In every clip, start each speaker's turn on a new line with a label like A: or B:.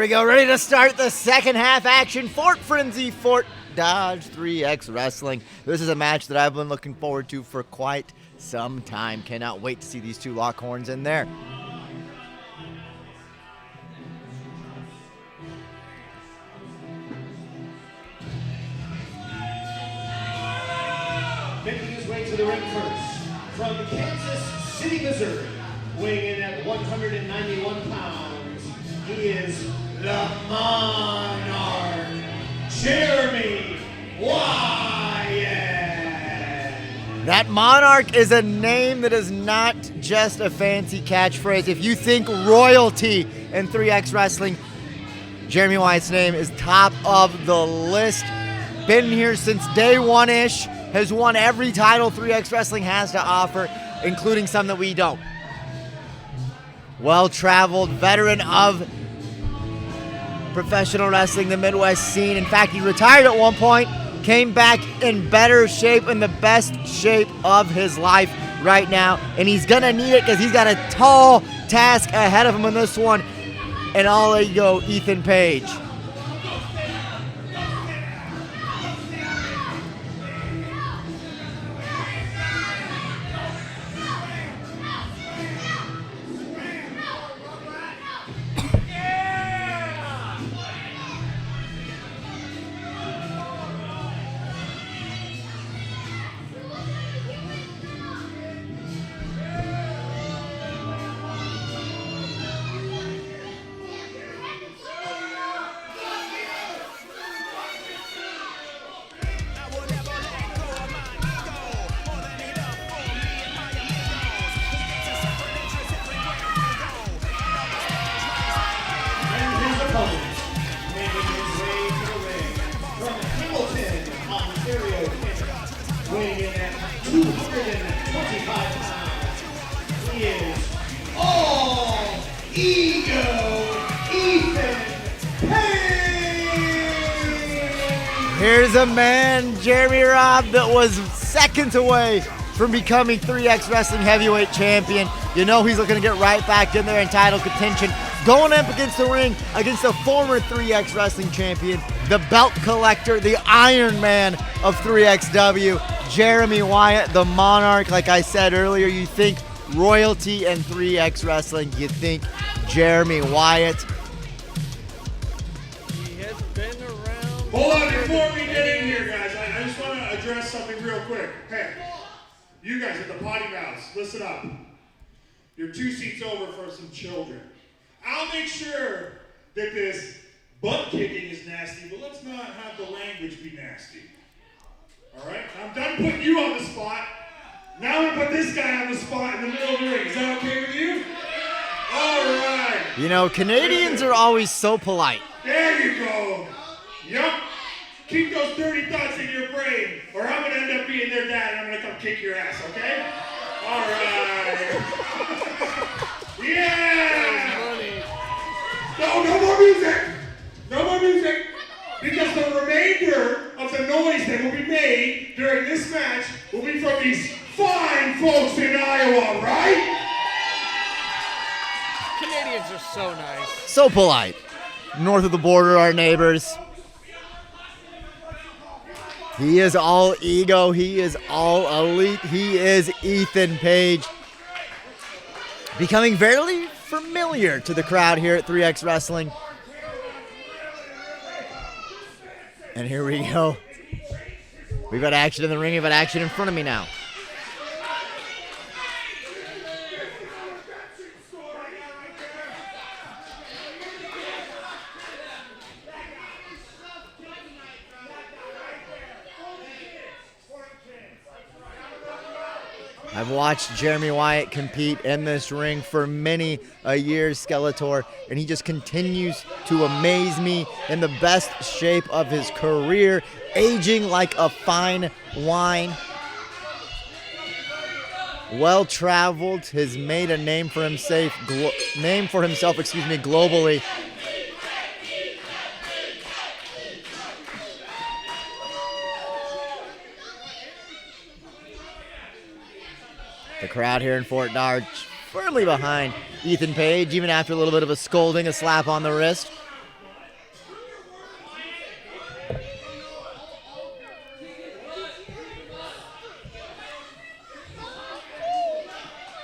A: we go, ready to start the second half action. Fort Frenzy, Fort Dodge 3X Wrestling. This is a match that I've been looking forward to for quite some time. Cannot wait to see these two lock horns in there.
B: Making his way to the ring first, from Kansas City, Missouri, weighing in at 191 pounds, he is the Monarch, Jeremy Wyatt.
A: That Monarch is a name that is not just a fancy catchphrase. If you think royalty in 3X Wrestling, Jeremy Wyatt's name is top of the list. Been here since day one-ish. Has won every title 3X Wrestling has to offer, including some that we don't. Well-traveled veteran of professional wrestling, the Midwest scene. In fact, he retired at one point, came back in better shape, in the best shape of his life right now. And he's gonna need it because he's got a tall task ahead of him in this one. And all ego, Ethan Page.
B: Weighing in at 225 pounds, he is all ego Ethan Page.
A: Here's a man, Jeremy Robb, that was seconds away from becoming 3X Wrestling Heavyweight Champion. You know he's looking to get right back in there in title contention. Going up against the ring against the former 3X Wrestling Champion, the belt collector, the Iron Man of 3XW, Jeremy Wyatt, the Monarch. Like I said earlier, you think royalty and 3X Wrestling, you think Jeremy Wyatt.
C: He has been around.
D: Hold on, before we get in here, guys, I just want to address something real quick. Hey, you guys at the potty mouths, listen up. You're 2 seats over for some children. I'll make sure that this butt kicking is nasty, but let's not have the language be nasty. All right? I'm done putting you on the spot. Now I'm going to put this guy on the spot in the middle of the ring. Is that okay with you? All right.
A: You know, Canadians are always so polite.
D: There you go. Yup. Keep those dirty thoughts in your brain, or I'm going to end up being their dad and I'm going to come kick your ass, okay? All right. Yeah! No more music! No more music! Because the remainder of the noise that will be made during this match will be from these fine folks in Iowa, right?
C: Canadians are so nice.
A: So polite. North of the border, our neighbors. He is all ego. He is all elite. He is Ethan Page. Becoming very familiar to the crowd here at 3X Wrestling. And here we go. We've got action in the ring. We've got action in front of me now. I've watched Jeremy Wyatt compete in this ring for many a year, Skeletor, and he just continues to amaze me in the best shape of his career, aging like a fine wine. Well-traveled, has made a name for himself, globally. The crowd here in Fort Dodge firmly behind Ethan Page, even after a little bit of a scolding, a slap on the wrist.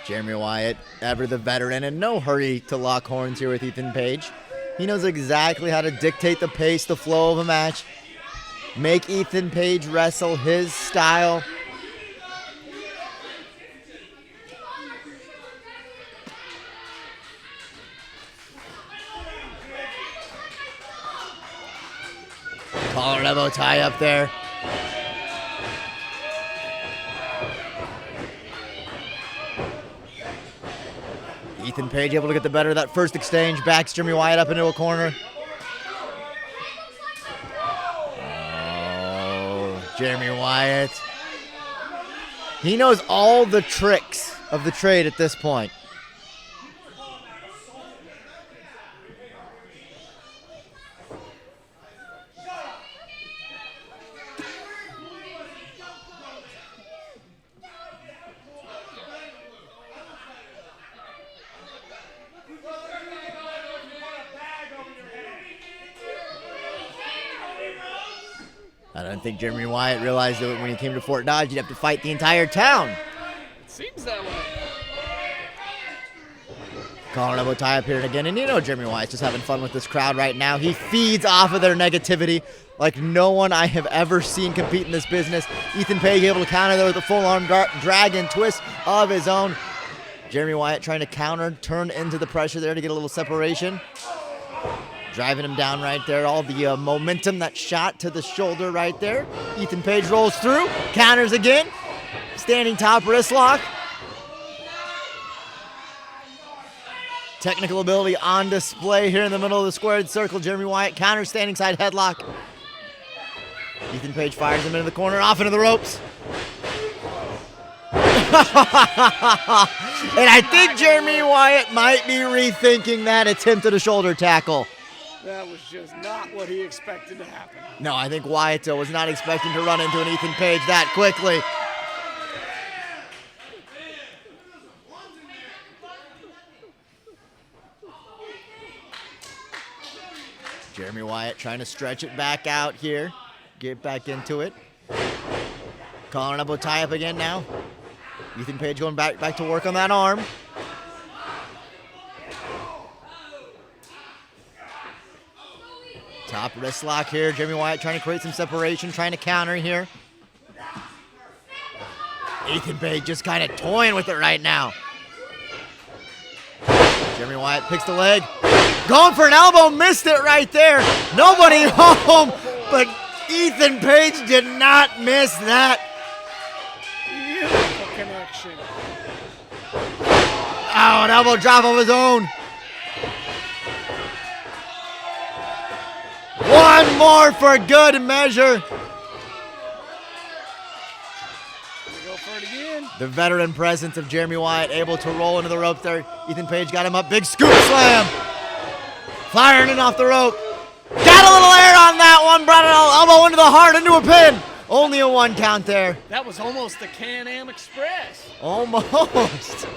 A: Jeremy Wyatt, ever the veteran, in no hurry to lock horns here with Ethan Page. He knows exactly how to dictate the pace, the flow of a match. Make Ethan Page wrestle his style. Collar elbow tie up there. Ethan Page able to get the better of that first exchange. Backs Jeremy Wyatt up into a corner. Oh, Jeremy Wyatt. He knows all the tricks of the trade at this point. I don't think Jeremy Wyatt realized that when he came to Fort Dodge, he'd have to fight the entire town.
C: It seems that way.
A: Collar elbow tie up here again, and you know Jeremy Wyatt's just having fun with this crowd right now. He feeds off of their negativity like no one I have ever seen compete in this business. Ethan Page able to counter there with a full-arm dragon twist of his own. Jeremy Wyatt trying to counter, turn into the pressure there to get a little separation. Driving him down right there. All the momentum, that shot to the shoulder right there. Ethan Page rolls through, counters again. Standing top wrist lock. Technical ability on display here in the middle of the squared circle. Jeremy Wyatt counters, standing side headlock. Ethan Page fires him into the corner, off into the ropes. And I think Jeremy Wyatt might be rethinking that attempt at a shoulder tackle.
C: That was just not what he expected to happen.
A: No, I think Wyatt was not expecting to run into an Ethan Page that quickly. Jeremy Wyatt trying to stretch it back out here. Get back into it. Collar elbow tie up again now. Ethan Page going back to work on that arm. Top wrist lock here. Jeremy Wyatt trying to create some separation, trying to counter here. Ethan Page just kind of toying with it right now. Jeremy Wyatt picks the leg. Going for an elbow, missed it right there. Nobody home, but Ethan Page did not miss that.
C: Beautiful connection.
A: Oh, an elbow drop of his own. One more for good measure.
C: Gonna go for it again.
A: The veteran presence of Jeremy Wyatt able to roll into the rope there. Ethan Page got him up. Big scoop slam. Firing it off the rope. Got a little air on that one. Brought an elbow into the heart, into a pin. Only a 1 count there.
C: That was almost the Can-Am Express.
A: Almost.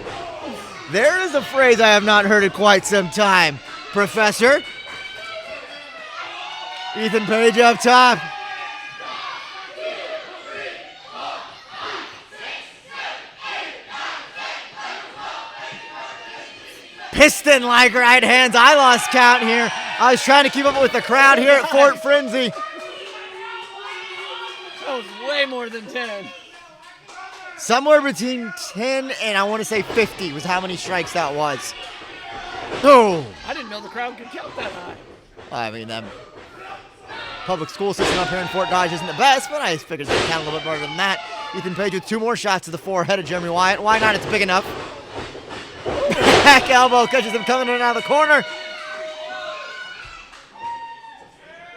A: There is a phrase I have not heard in quite some time, Professor. Ethan Page up top. Piston-like right hands. I lost count here. I was trying to keep up with the crowd here at Fort Frenzy.
C: That was way more than 10.
A: Somewhere between 10 and I want to say 50 was how many strikes that was. Oh.
C: I didn't know the crowd could count that high.
A: I mean, that public school system up here in Fort Dodge isn't the best, but I figured they count a little bit more than that. Ethan Page with 2 more shots to the forehead of Jeremy Wyatt. Why not? It's big enough. Back elbow catches him coming in and out of the corner.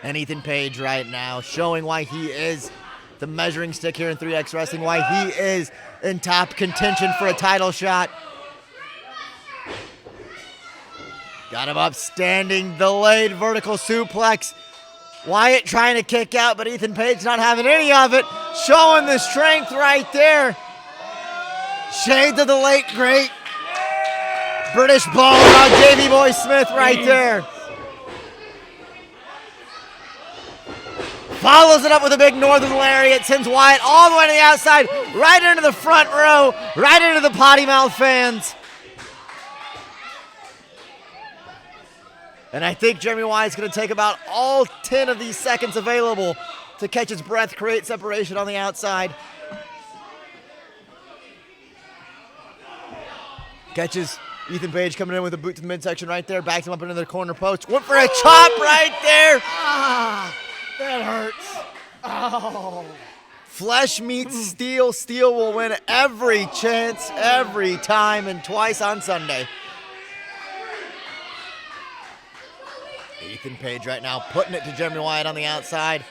A: And Ethan Page right now showing why he is the measuring stick here in 3X Wrestling, why he is in top contention for a title shot. Got him up, standing, delayed vertical suplex. Wyatt trying to kick out, but Ethan Page not having any of it. Showing the strength right there. Shades of the late, great British Bulldog, Davey Boy Smith right there. Follows it up with a big northern lariat, sends Wyatt all the way to the outside, right into the front row, right into the potty mouth fans. And I think Jeremy Wyatt's going to take about all 10 of these seconds available to catch his breath, create separation on the outside. Catches Ethan Page coming in with a boot to the midsection right there, backs him up into the corner post. Went for a chop right there.
C: That hurts. Oh.
A: Flesh meets steel. Steel will win every chance, every time, and twice on Sunday. Ethan Page right now putting it to Jeremy Wyatt on the outside.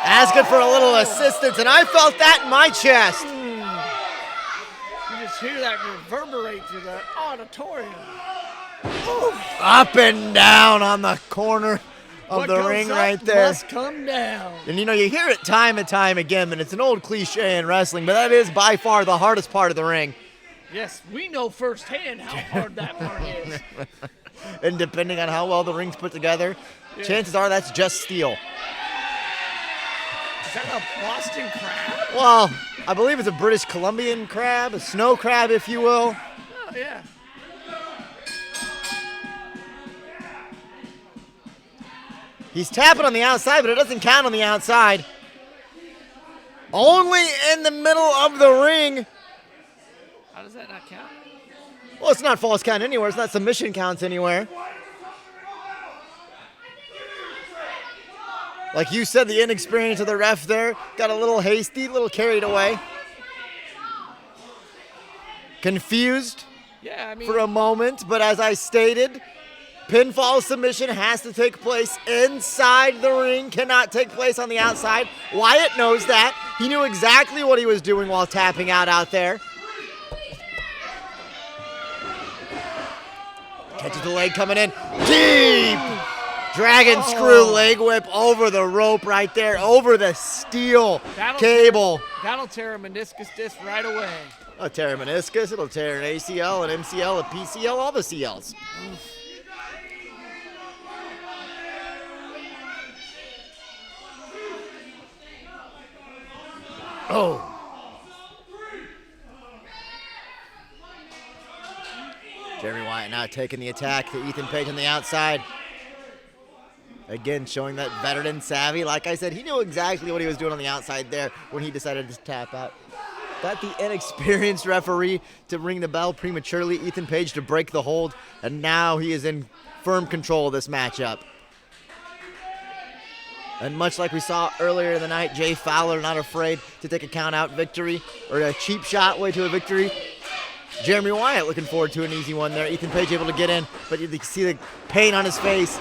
A: Asking for a little assistance, and I felt that in my chest.
C: You just hear that reverberate through the auditorium.
A: Up and down on the corner of
C: What
A: the
C: goes
A: ring
C: up
A: right there.
C: must come down.
A: And you know, you hear it time and time again, and it's an old cliche in wrestling, but that is by far the hardest part of the ring.
C: Yes, we know firsthand how hard that part is.
A: And depending on how well the ring's put together, chances are that's just steel.
C: Is that a Boston crab?
A: Well, I believe it's a British Columbian crab, a snow crab, if you will.
C: Oh, yeah.
A: He's tapping on the outside, but it doesn't count on the outside. Only in the middle of the ring.
C: How does that not count?
A: Well, it's not false count anywhere. It's not submission counts anywhere. Like you said, the inexperience of the ref there got a little hasty, a little carried away. Confused
C: Yeah, I mean,
A: for a moment, but as I stated, pinfall submission has to take place inside the ring, cannot take place on the outside. Wyatt knows that. He knew exactly what he was doing while tapping out there. Catches the leg coming in deep. Dragon screw leg whip over the rope right there, over the steel cable.
C: That'll tear a meniscus disc right away.
A: It'll tear a meniscus, it'll tear an ACL, an MCL, a PCL, all the CLs. Oh. Jeremy Wyatt now taking the attack to Ethan Page on the outside. Again, showing that veteran savvy. Like I said, he knew exactly what he was doing on the outside there when he decided to tap out. Got the inexperienced referee to ring the bell prematurely. Ethan Page to break the hold, and now he is in firm control of this matchup. And much like we saw earlier in the night, Jay Fowler not afraid to take a count-out victory, or a cheap shot way to a victory. Jeremy Wyatt looking forward to an easy one there. Ethan Page able to get in, but you can see the pain on his face.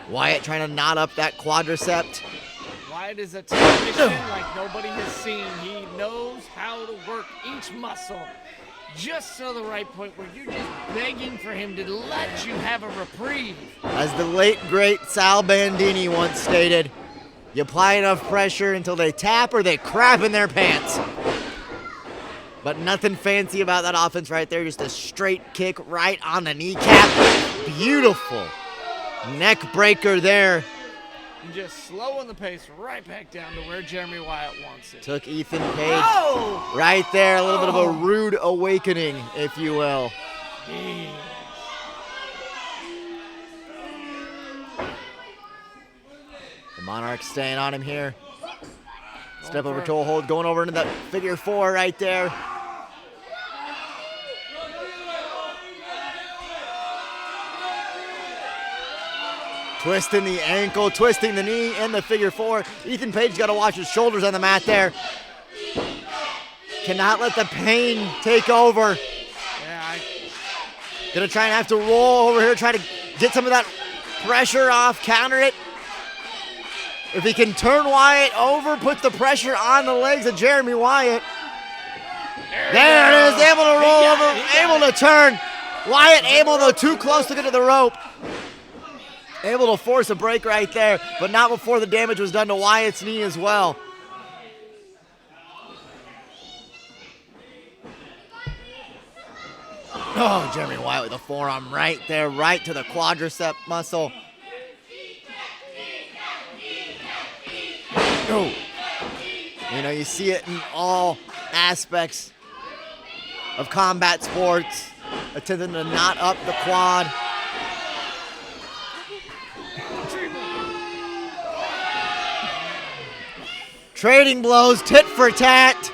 A: Wyatt trying to knot up that quadricep.
C: Wyatt is a technician like nobody has seen. He knows how to work each muscle just to the right point where you're just begging for him to let you have a reprieve.
A: As the late, great Sal Bandini once stated, you apply enough pressure until they tap or they crap in their pants. But nothing fancy about that offense right there. Just a straight kick right on the kneecap. Beautiful neck breaker there.
C: And just slowing the pace right back down to where Jeremy Wyatt wants it.
A: Took Ethan Page right there. A little bit of a rude awakening, if you will.
C: Jeez.
A: The Monarch staying on him here. Step over toe hold, going over into that figure four right there. Twisting the ankle, twisting the knee, and the figure four. Ethan Page got to watch his shoulders on the mat there. Cannot let the pain take over.
C: Yeah,
A: Gonna try and have to roll over here, try to get some of that pressure off, counter it. If he can turn Wyatt over, put the pressure on the legs of Jeremy Wyatt. There it is, able to roll over, able to turn. Wyatt able to too close to get to the rope. Able to force a break right there, but not before the damage was done to Wyatt's knee as well. Oh, Jeremy Wyatt with a forearm right there, right to the quadricep muscle. Oh. You know, you see it in all aspects of combat sports, attempting to knot up the quad. Trading blows, tit for tat.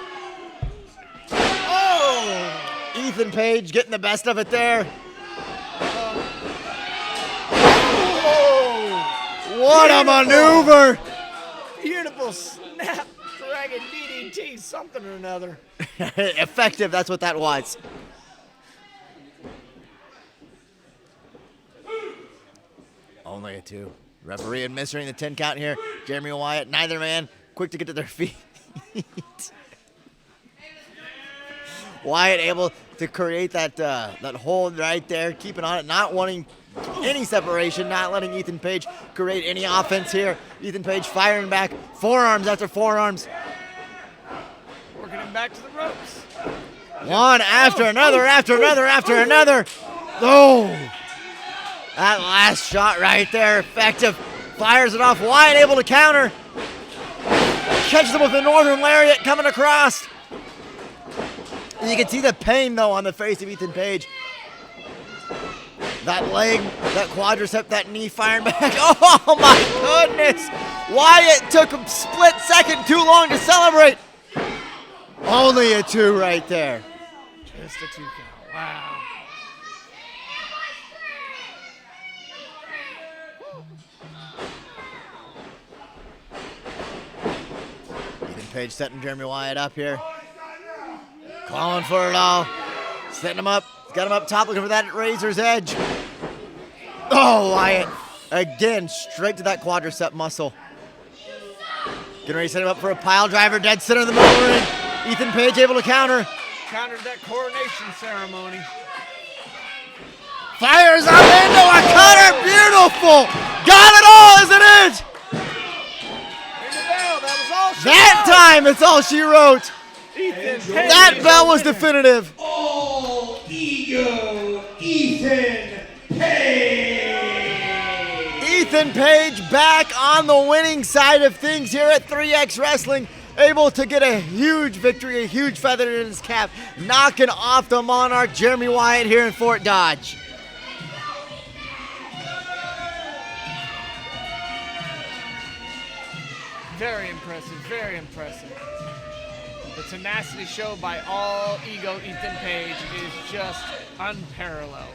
A: Oh! Ethan Page getting the best of it there. Oh, what a maneuver!
C: Beautiful snap, dragon DDT, something or another.
A: Effective, that's what that was. Only a 2. Referee administering the 10 count here. Jeremy Wyatt, neither man quick to get to their feet. Wyatt able to create that hold right there, keeping on it, not wanting any separation, not letting Ethan Page create any offense here. Ethan Page firing back, forearms after forearms.
C: Working him back to the ropes.
A: One after another, after another, after another. Oh, that last shot right there, effective. Fires it off. Wyatt able to counter. Catches him with the Northern Lariat coming across. And you can see the pain, though, on the face of Ethan Page. That leg, that quadricep, that knee firing back. Oh, my goodness. Wyatt took a split second too long to celebrate. Only a 2 right there.
C: Just a 2 count. Wow.
A: Ethan Page setting Jeremy Wyatt up here. Calling for it all. Setting him up. Got him up top looking for that razor's edge. Oh, Wyatt. Again, straight to that quadricep muscle. Getting ready to set him up for a pile driver. Dead center in the middle of the ring. Ethan Page able to counter.
C: Countered that coronation ceremony.
A: Fires up into a cutter. Beautiful. Got it all, isn't it?
C: Ring the bell. That was all she
A: That
C: wrote.
A: time, it's all she wrote.
C: Ethan Page.
A: That bell was definitive.
B: All Ego Ethan Page.
A: Ethan Page back on the winning side of things here at 3X Wrestling, able to get a huge victory, a huge feather in his cap, knocking off the Monarch Jeremy Wyatt here in Fort Dodge.
C: Very impressive, very impressive. The tenacity shown by All Ego Ethan Page is just unparalleled.